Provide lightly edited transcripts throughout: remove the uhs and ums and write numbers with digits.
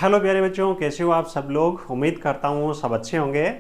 Hello प्यारे बच्चों, कैसे हो आप सब लोग। उम्मीद करता हूँ सब अच्छे होंगे।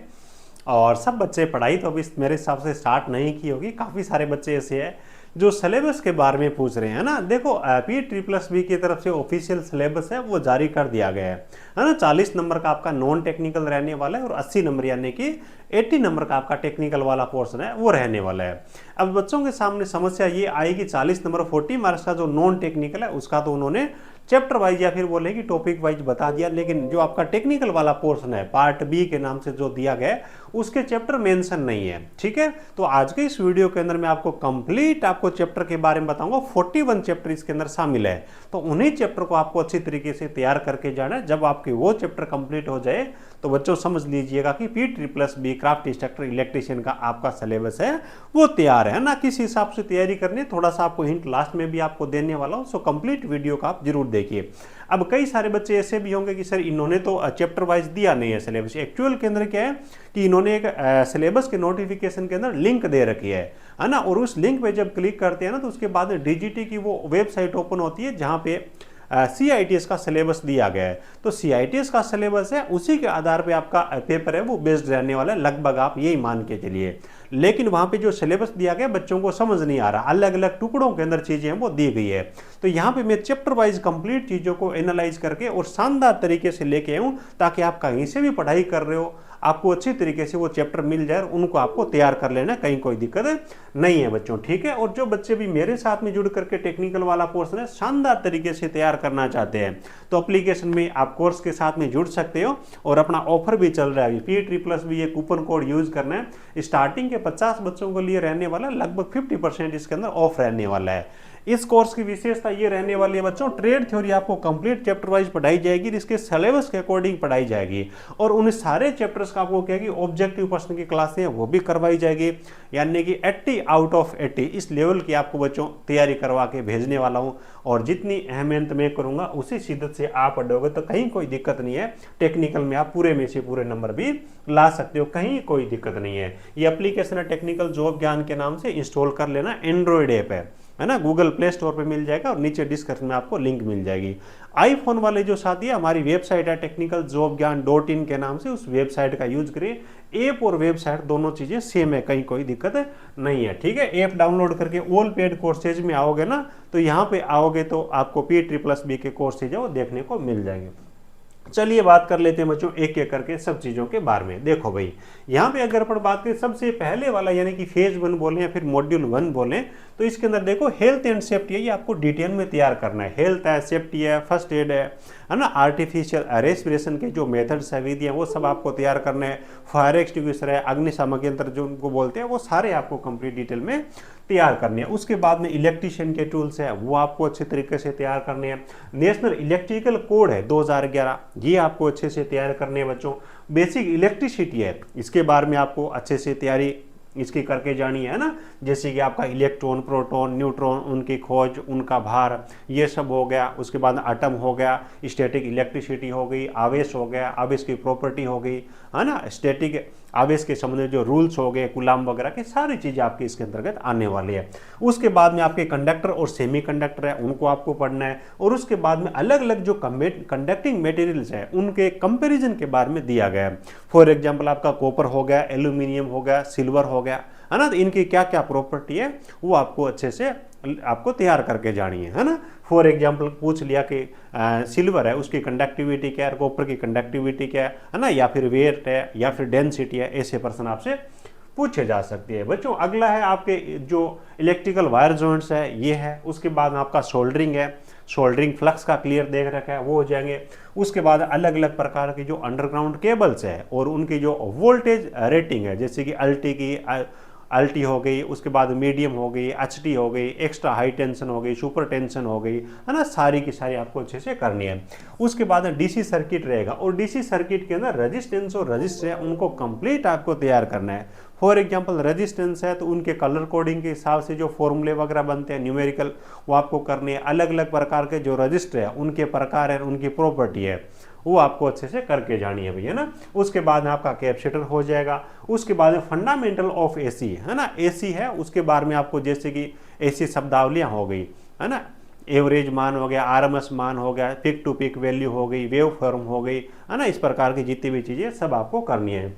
और सब बच्चे पढ़ाई तो अभी मेरे हिसाब से स्टार्ट नहीं की होगी। काफ़ी सारे बच्चे ऐसे हैं जो सिलेबस के बारे में पूछ रहे हैं ना। देखो PEEE+B की तरफ से ऑफिशियल सिलेबस है वो जारी कर दिया गया है ना। 40 नंबर का आपका नॉन टेक्निकल रहने वाला है और 80 नंबर यानी कि 80 नंबर का आपका टेक्निकल वाला पोर्शन है वो रहने वाला है। अब बच्चों के सामने समस्या ये आएगी 40 नंबर 40 मार्क्स का जो नॉन टेक्निकल है उसका तो उन्होंने चैप्टर वाइज या फिर बोले कि टॉपिक वाइज बता दिया, लेकिन जो आपका टेक्निकल वाला पोर्शन है पार्ट बी के नाम से जो दिया गया है उसके चैप्टर मेंशन नहीं है। ठीक है, तो आज के इस वीडियो के अंदर मैं आपको कंप्लीट आपको चैप्टर के बारे में बताऊंगा। 41 चैप्टर इसके अंदर शामिल है, तो उन्हीं चैप्टर को आपको अच्छी तरीके से तैयार करके जाना है। जब आपके वो चैप्टर कंप्लीट हो जाए तो बच्चों समझ लीजिएगा कि PEEE+B क्राफ्ट इंस्ट्रक्टर इलेक्ट्रीशियन का आपका सिलेबस है वो तैयार है ना। किस हिसाब से तैयारी करनी है थोड़ा सा आपको हिंट लास्ट में भी आपको देने वाला हूं, सो कंप्लीट वीडियो का आप जरूर देखिए। अब कई सारे बच्चे ऐसे भी होंगे कि सर इन्होंने तो चैप्टर वाइज दिया नहीं है सिलेबस। एक्चुअल के अंदर क्या है कि इन्होंने एक सिलेबस के नोटिफिकेशन के अंदर लिंक दे रखी है ना, और उस लिंक पे जब क्लिक करते हैं ना तो उसके बाद DGT की वो वेबसाइट ओपन होती है जहां पे CITS का सिलेबस दिया गया है। तो CITS का सिलेबस है उसी के आधार पे आपका पेपर है वो बेस्ड रहने वाला है, लगभग आप यही मान के चलिए। लेकिन वहां पे जो सिलेबस दिया गया बच्चों को समझ नहीं आ रहा, अलग अलग टुकड़ों के अंदर चीजें वो दी गई है। तो यहाँ पे मैं चैप्टर वाइज कंप्लीट चीजों को एनालाइज करके और शानदार तरीके से लेके आऊँ ताकि आप कहीं से भी पढ़ाई कर रहे हो आपको अच्छी तरीके से वो चैप्टर मिल जाए, उनको आपको तैयार कर लेना, कहीं कोई दिक्कत नहीं है बच्चों। ठीक है, और जो बच्चे भी मेरे साथ में जुड़ करके टेक्निकल वाला कोर्स है शानदार तरीके से तैयार करना चाहते हैं तो एप्लीकेशन में आप कोर्स के साथ में जुड़ सकते हो। और अपना ऑफर भी चल रहा है PEEE+B, ये कूपन कोड यूज करना है। स्टार्टिंग के 50 बच्चों के लिए रहने वाला, लगभग 50% इसके अंदर ऑफ रहने वाला है। इस कोर्स की विशेषता ये रहने वाली है बच्चों, ट्रेड थ्योरी आपको कंप्लीट चैप्टर वाइज पढ़ाई जाएगी, इसके सिलेबस के अकॉर्डिंग पढ़ाई जाएगी। और उन सारे चैप्टर्स का आपको क्या है कि ऑब्जेक्टिव पर्सन की क्लासें हैं वो भी करवाई जाएगी, यानी कि 80 आउट ऑफ 80 इस लेवल की आपको बच्चों तैयारी करवा के भेजने वाला हूं। और जितनी अहमियत मैं करूंगा उसी शिद्दत से आप पढ़ोगे तो कहीं कोई दिक्कत नहीं है। टेक्निकल में आप पूरे में से पूरे नंबर भी ला सकते हो, कहीं कोई दिक्कत नहीं है। ये एप्लीकेशन है टेक्निकल जॉब ज्ञान के नाम से, इंस्टॉल कर लेना। एंड्रॉइड ऐप है ना, गूगल प्ले स्टोर पे मिल जाएगा और नीचे डिस्क्रिप्शन में आपको लिंक मिल जाएगी। आईफोन वाले जो साथी है, हमारी वेबसाइट है technicaljobgyan.in के नाम से, उस वेबसाइट का यूज करिए। ऐप और वेबसाइट दोनों चीजें सेम है, कहीं कोई दिक्कत नहीं है। ठीक है, ऐप डाउनलोड करके ऑल पेड कोर्सेज में आओगे ना तो यहाँ पे आओगे तो आपको PEEE+B के कोर्सेज है वो देखने को मिल जाएंगे। चलिए बात कर लेते हैं बच्चों एक एक करके सब चीज़ों के बारे में। देखो भाई, यहाँ पे अगर अपन बात करें सबसे पहले वाला यानी कि फेज 1 बोले या फिर मॉड्यूल 1 बोले तो इसके अंदर देखो हेल्थ एंड सेफ्टी है, ये आपको डिटेल में तैयार करना है। हेल्थ है, सेफ्टी है, फर्स्ट एड है ना, आर्टिफिशियल रेस्पिरेशन के जो मेथड्स है, विधि है वो सब आपको तैयार करना है। फायर एक्सटिंग्विशर है, अग्निशामक यंत्र जो उनको बोलते हैं वो सारे आपको कंप्लीट डिटेल में तैयार करने हैं। उसके बाद में इलेक्ट्रीशियन के टूल्स है वो आपको अच्छे तरीके से तैयार करने हैं। नेशनल इलेक्ट्रिकल कोड है 2011, ये आपको अच्छे से तैयार करने हैं बच्चों। बेसिक इलेक्ट्रिसिटी है, इसके बारे में आपको अच्छे से तैयारी इसकी करके जानी है ना, जैसे कि आपका इलेक्ट्रॉन, प्रोटॉन, न्यूट्रॉन, उनकी खोज, उनका भार, ये सब हो गया। उसके बाद एटम हो गया, स्टैटिक इलेक्ट्रिसिटी हो गई, आवेश हो गया, आवेश की प्रॉपर्टी हो गई है ना, स्टैटिक आवेश के संबंध में जो रूल्स हो गए, कूलाम वगैरह की सारी चीज़ें आपकी इसके अंतर्गत आने वाली है। उसके बाद में आपके कंडक्टर और सेमी कंडक्टर है उनको आपको पढ़ना है। और उसके बाद में अलग अलग जो कंडक्टिंग मटेरियल्स है उनके कंपैरिजन के बारे में दिया गया है। फॉर एग्जांपल आपका कॉपर हो गया, एल्यूमिनियम हो गया, सिल्वर हो गया है ना, तो इनकी क्या क्या प्रॉपर्टी है वो आपको अच्छे से आपको तैयार करके जानी है ना। फॉर एग्जांपल पूछ लिया कि सिल्वर है उसकी कंडक्टिविटी क्या है, कॉपर की कंडक्टिविटी क्या है ना, या फिर वेट है या फिर डेंसिटी है, ऐसे प्रश्न आपसे पूछे जा सकते हैं बच्चों। अगला है आपके जो इलेक्ट्रिकल वायर जॉइंट्स है ये है। उसके बाद आपका सोल्डरिंग है, सोल्डरिंग फ्लक्स का क्लियर देख रखा है वो हो जाएंगे। उसके बाद अलग अलग प्रकार की जो अंडरग्राउंड केबल्स है और उनकी जो वोल्टेज रेटिंग है, जैसे कि अल्टी हो गई, उसके बाद मीडियम हो गई, HT हो गई, एक्स्ट्रा हाई टेंशन हो गई, सुपर टेंशन हो गई है ना, सारी की सारी आपको अच्छे से करनी है। उसके बाद DC सर्किट रहेगा और DC सर्किट के अंदर रेजिस्टेंस और रजिस्टर है उनको कंप्लीट आपको तैयार करना है। फॉर एग्जांपल रेजिस्टेंस है तो उनके कलर कोडिंग के हिसाब से जो फॉर्मूले वगैरह बनते हैं न्यूमेरिकल वो आपको करने हैं। अलग अलग प्रकार के जो रजिस्टर है उनके प्रकार है, उनकी प्रॉपर्टी है वो आपको अच्छे से करके जानी है भैया ना। उसके बाद में आपका कैपेसिटर हो जाएगा। उसके बाद में फंडामेंटल ऑफ AC है ना, AC है उसके बारे में आपको जैसे कि AC शब्दावलियाँ हो गई है ना, एवरेज मान हो गया, आरएमएस मान हो गया, पिक टू पिक वैल्यू हो गई, वेव फॉर्म हो गई, है ना, इस प्रकार की जितनी भी चीज़ें सब आपको करनी है।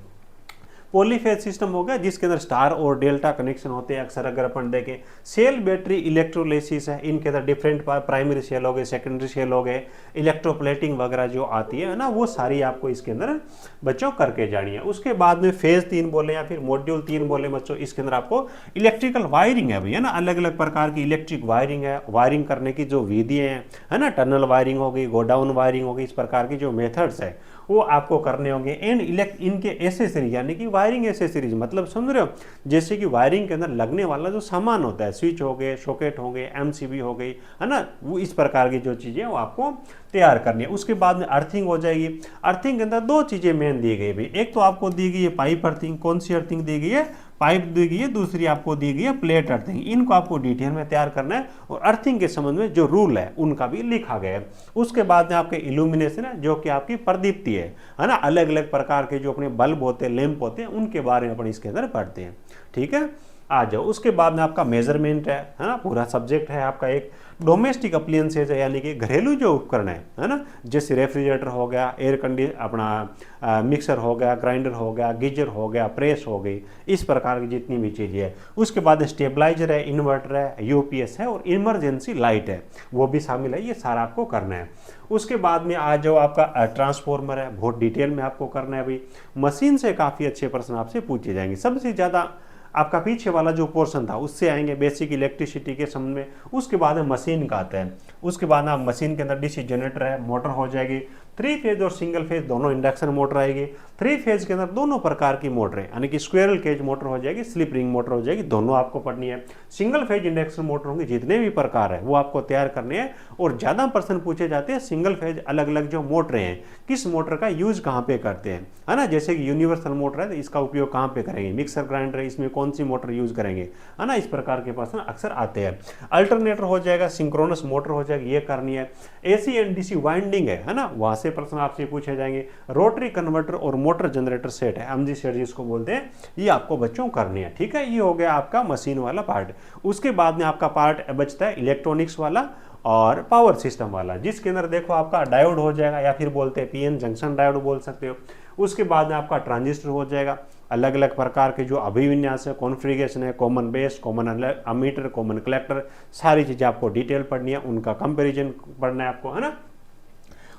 पॉलीफेज सिस्टम हो गया जिसके अंदर स्टार और डेल्टा कनेक्शन होते हैं। अक्सर अगर अपन देखें सेल बैटरी इलेक्ट्रोलिसिस है, इनके अंदर डिफरेंट प्राइमरी सेल हो गए, सेकेंडरी सेल हो गए, इलेक्ट्रोप्लेटिंग वगैरह जो आती है ना, वो सारी आपको इसके अंदर बच्चों करके जानी है। उसके बाद में फेज 3 बोले या फिर मॉड्यूल 3 बोले बच्चों, इसके अंदर आपको इलेक्ट्रिकल वायरिंग है भैया ना, अलग अलग प्रकार की इलेक्ट्रिक वायरिंग है, वायरिंग करने की जो विधियाँ हैं, है ना, टनल वायरिंग हो गई, गोडाउन वायरिंग हो गई, इस प्रकार की जो मेथड्स है वो आपको करने होंगे। एंड इनके एसेसरीज यानी कि वायरिंग एसेसरीज, मतलब समझ रहे हो, जैसे कि वायरिंग के अंदर लगने वाला जो सामान होता है, स्विच हो गए, सॉकेट हो गए, एमसीबी हो गई, है ना, वो इस प्रकार की जो चीज़ें वो आपको तैयार करनी है। उसके बाद में अर्थिंग हो जाएगी। अर्थिंग के अंदर दो चीज़ें मेन दी गई भाई, एक तो आपको दी गई है पाइप अर्थिंग। कौन सी अर्थिंग दी गई है? पाइप दी गई है। दूसरी आपको दी गई है प्लेट अर्थिंग। इनको आपको डिटेल में तैयार करना है और अर्थिंग के संबंध में जो रूल है उनका भी लिखा गया है। उसके बाद में आपके इल्यूमिनेशन है जो कि आपकी प्रदीप्ति है ना, अलग अलग प्रकार के जो अपने बल्ब होते हैं, लैंप होते हैं, उनके बारे में अपन इसके अंदर पढ़ते हैं। ठीक है, आ जाओ। उसके बाद में आपका मेजरमेंट है ना, पूरा सब्जेक्ट है आपका। एक डोमेस्टिक अप्लायंसेज है यानी कि घरेलू जो उपकरण है ना, जैसे रेफ्रिजरेटर हो गया, एयर कंडीशन अपना मिक्सर हो गया, ग्राइंडर हो गया, गीजर हो गया, प्रेस हो गई, इस प्रकार की जितनी भी चीज़ें है। उसके बाद स्टेबलाइजर है, इन्वर्टर है, यूपीएस है और इमरजेंसी लाइट है, वो भी शामिल है। ये सारा आपको करना है। उसके बाद में आ जाओ आपका ट्रांसफॉर्मर है, बहुत डिटेल में आपको करना है भाई। मशीन से काफ़ी अच्छे प्रश्न आपसे पूछे जाएंगे। सबसे ज़्यादा आपका पीछे वाला जो पोर्शन था उससे आएंगे बेसिक इलेक्ट्रिसिटी के संबंध में। उसके बाद में मशीन का आता है। उसके बाद आप मशीन के अंदर डीसी जनरेटर है, मोटर हो जाएगी, 3 फेज और सिंगल फेज दोनों इंडक्शन मोटर आएगी। 3 फेज के अंदर दोनों प्रकार की मोटर है, यानी कि स्क्वेरल केज मोटर हो जाएगी, स्लिप रिंग मोटर हो जाएगी, दोनों आपको पढ़नी है। सिंगल फेज इंडक्शन मोटर होंगे, जितने भी प्रकार है वो आपको तैयार करने हैं। और ज़्यादा प्रश्न पूछे जाते हैं सिंगल फेज अलग अलग जो मोटरें हैं, किस मोटर का यूज कहाँ पे करते हैं, है ना। जैसे कि यूनिवर्सल मोटर है तो इसका उपयोग कहाँ पे करेंगे, मिक्सर ग्राइंडर है इसमें कौन सी मोटर यूज करेंगे, है ना, इस प्रकार के प्रश्न अक्सर आते हैं। अल्टरनेटर हो जाएगा, सिंक्रोनस मोटर हो जाएगी, ये करनी है। एसी एंड डीसी वाइंडिंग है ना, वहाँ से प्रश्न आपसे पूछे जाएंगे। रोटरी कन्वर्टर और मोटर जनरेटर सेट है, एमजी सेट जिसको बोलते हैं, ये आपको बच्चों करनी है। ठीक है, ये हो गया आपका मशीन वाला पार्ट। उसके बाद में आपका पार्ट बचता है इलेक्ट्रॉनिक्स वाला और पावर सिस्टम वाला, जिसके अंदर देखो आपका डायोड हो जाएगा या फिर बोलते हैं पीएन जंक्शन डायोड बोल सकते हो। उसके बाद में आपका ट्रांजिस्टर हो जाएगा, अलग अलग प्रकार के जो अभिविन्यास है, कॉन्फ़िगरेशन है, common base, common ammeter, common collector, सारी चीज़ें आपको डिटेल पढ़नी है, उनका कंपैरिजन पढ़ना है आपको, है ना।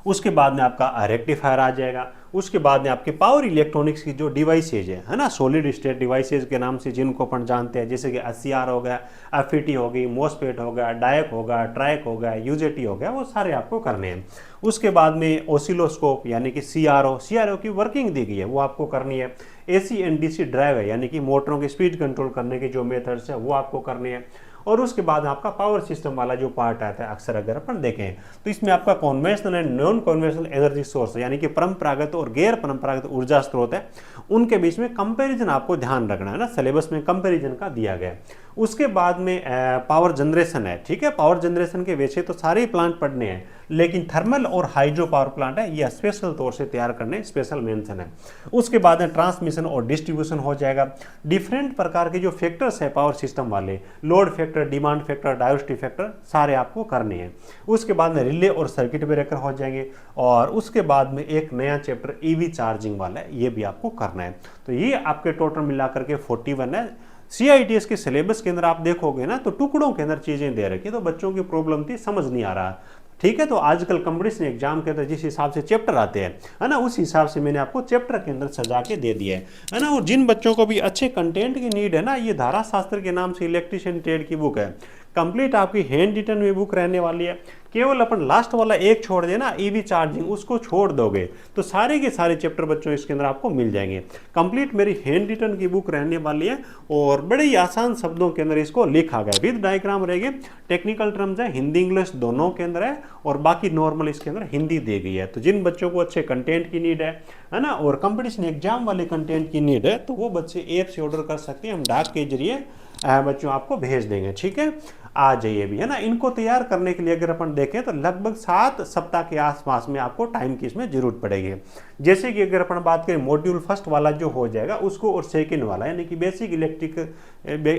उसके बाद में आपका रेक्टिफायर आ जाएगा। उसके बाद में आपके पावर इलेक्ट्रॉनिक्स की जो डिवाइसेज है ना, सॉलिड स्टेट डिवाइसेज के नाम से जिनको अपन जानते हैं, जैसे कि एससीआर हो गया, एफईटी हो गई, मोसफेट हो गया, डायक हो गया, ट्रैक हो गया, यूजेटी हो गया, वो सारे आपको करने हैं। उसके बाद में ओसिलोस्कोप यानी कि सीआरओ की वर्किंग दी गई है, वो आपको करनी है। एसी एंड डीसी ड्राइव है यानी कि मोटरों की स्पीड कंट्रोल करने के जो मेथड्स है वो आपको करने हैं। और उसके बाद आपका पावर सिस्टम वाला जो पार्ट आता है, अक्सर अगर अपन देखें तो इसमें आपका conventional and non conventional energy source यानी कि परंपरागत और गैर परंपरागत ऊर्जा स्रोत है, उनके बीच में कंपैरिजन आपको ध्यान रखना है ना, सिलेबस में कंपैरिजन का दिया गया है। उसके बाद में पावर जनरेशन है। ठीक है, पावर जनरेशन के वैसे तो सारे प्लांट पढ़ने हैं, लेकिन थर्मल और हाइड्रो पावर प्लांट है, ये स्पेशल तौर से तैयार करने स्पेशल मेंशन है। उसके बाद में ट्रांसमिशन और डिस्ट्रीब्यूशन हो जाएगा। डिफरेंट प्रकार के जो फैक्टर्स है पावर सिस्टम वाले, load factor, demand factor, diversity factor, सारे आपको करने हैं। उसके बाद में रिले और सर्किट ब्रेकर हो जाएंगे। और उसके बाद में एक नया चैप्टर ईवी चार्जिंग वाला है, ये भी आपको करना है। तो ये आपके टोटल मिलाकर के 41 है। CITS के सिलेबस के अंदर आप देखोगे ना तो टुकड़ों के अंदर चीजें दे रखी, तो बच्चों की प्रॉब्लम थी, समझ नहीं आ रहा। ठीक है, तो आजकल कंपटीशन एग्जाम के अंदर जिस हिसाब से चैप्टर आते हैं, है ना, उस हिसाब से मैंने आपको चैप्टर के अंदर सजा के दे दिया है ना। और जिन बच्चों को भी अच्छे कंटेंट की नीड है ना, ये धारा शास्त्र के नाम से इलेक्ट्रिशियन ट्रेड की बुक है, कंप्लीट आपकी हैंड रिटन में बुक रहने वाली है। केवल अपन लास्ट वाला एक छोड़ देना, ईवी चार्जिंग, उसको छोड़ दोगे तो सारे के सारे चैप्टर बच्चों इसके अंदर आपको मिल जाएंगे। कंप्लीट मेरी हैंड रिटन की बुक रहने वाली है और बड़े ही आसान शब्दों के अंदर इसको लिखा गया, विद डायग्राम रहेगी। टेक्निकल टर्म्स है, हिंदी इंग्लिश दोनों के अंदर है, और बाकी नॉर्मल इसके अंदर हिंदी दी गई है। तो जिन बच्चों को अच्छे कंटेंट की नीड है ना, और कंपटीशन एग्जाम वाले कंटेंट की नीड है, तो वो बच्चे ऐप से ऑर्डर कर सकते हैं। हम डाक के जरिए बच्चों आपको भेज देंगे। ठीक है, आ जाइए भी, है ना। इनको तैयार करने के लिए अगर अपन देखें तो लगभग 7 सप्ताह के आसपास में आपको टाइम की इसमें जरूरत पड़ेगी। जैसे कि अगर अपन बात करें मॉड्यूल फर्स्ट वाला जो हो जाएगा उसको, और सेकंड वाला यानी कि बेसिक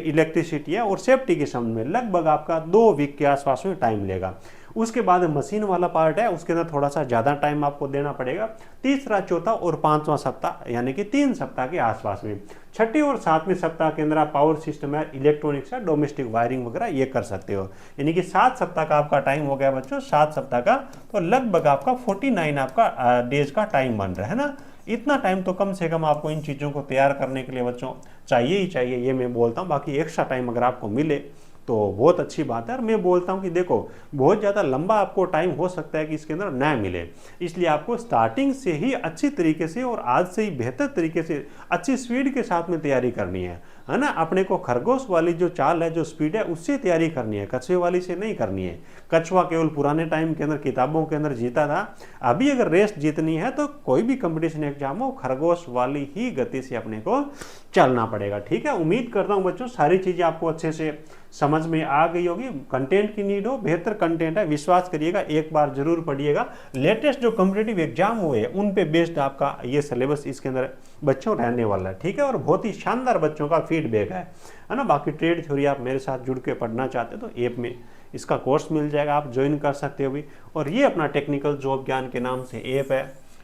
इलेक्ट्रिसिटी है और सेफ्टी के संबंध में लगभग आपका 2 वीक के आसपास में टाइम लेगा। उसके बाद मशीन वाला पार्ट है, उसके अंदर थोड़ा सा ज़्यादा टाइम आपको देना पड़ेगा। तीसरा, चौथा और 5वां सप्ताह यानी कि 3 सप्ताह के आसपास में। छठे और 7वें सप्ताह के अंदर आप पावर सिस्टम है, इलेक्ट्रॉनिक्स है, डोमेस्टिक वायरिंग वगैरह ये कर सकते हो। यानी कि 7 सप्ताह का आपका टाइम हो गया बच्चों, 7 सप्ताह का, तो लगभग आपका 49 आपका डेज का टाइम बन रहा है ना। इतना टाइम तो कम से कम आपको इन चीज़ों को तैयार करने के लिए बच्चों चाहिए ही चाहिए, ये मैं बोलता हूँ। बाकी एक्स्ट्रा टाइम अगर आपको मिले तो बहुत अच्छी बात है। और मैं बोलता हूँ कि देखो बहुत ज़्यादा लंबा आपको टाइम हो सकता है कि इसके अंदर न मिले, इसलिए आपको स्टार्टिंग से ही अच्छी तरीके से और आज से ही बेहतर तरीके से अच्छी स्पीड के साथ में तैयारी करनी है ना। अपने को खरगोश वाली जो चाल है, जो स्पीड है, उससे तैयारी करनी है, कछुए वाली से नहीं करनी है। कछुआ केवल पुराने टाइम के अंदर किताबों के अंदर जीता था। अभी अगर रेस जीतनी है तो कोई भी कंपटीशन एग्जाम हो, खरगोश वाली ही गति से अपने को चलना पड़ेगा। ठीक है, उम्मीद करता हूँ बच्चों सारी चीज़ें आपको अच्छे से समझ में आ गई होगी। कंटेंट की नीड हो, बेहतर कंटेंट है, विश्वास करिएगा, एक बार जरूर पढ़िएगा। लेटेस्ट जो कॉम्पिटिटिव एग्जाम हुए उन पे बेस्ड आपका ये सिलेबस इसके अंदर बच्चों रहने वाला है। ठीक है, और बहुत ही शानदार बच्चों का फीडबैक है ना। बाकी ट्रेड थ्योरी आप मेरे साथ जुड़ के पढ़ना चाहते हो तो ऐप में इसका कोर्स मिल जाएगा, आप ज्वाइन कर सकते हो भी। और ये अपना टेक्निकल जॉब ज्ञान के नाम से ऐप है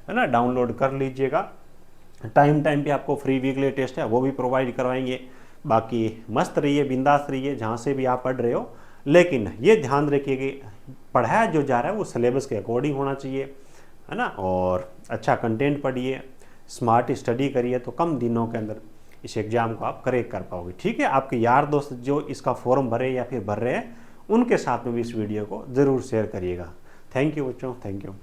ना, डाउनलोड कर लीजिएगा। टाइम पे आपको फ्री वीकली टेस्ट है वो भी प्रोवाइड करवाएंगे। बाकी मस्त रहिए, बिंदास रहिए जहाँ से भी आप पढ़ रहे हो, लेकिन ये ध्यान रखिए कि पढ़ाया जो जा रहा है वो सिलेबस के अकॉर्डिंग होना चाहिए, है ना। और अच्छा कंटेंट पढ़िए, स्मार्ट स्टडी करिए, तो कम दिनों के अंदर इस एग्ज़ाम को आप क्रैक कर पाओगे। ठीक है, आपके यार दोस्त जो इसका फॉर्म भरे या फिर भर रहे हैं उनके साथ में भी इस वीडियो को ज़रूर शेयर करिएगा। थैंक यू बच्चों, थैंक यू।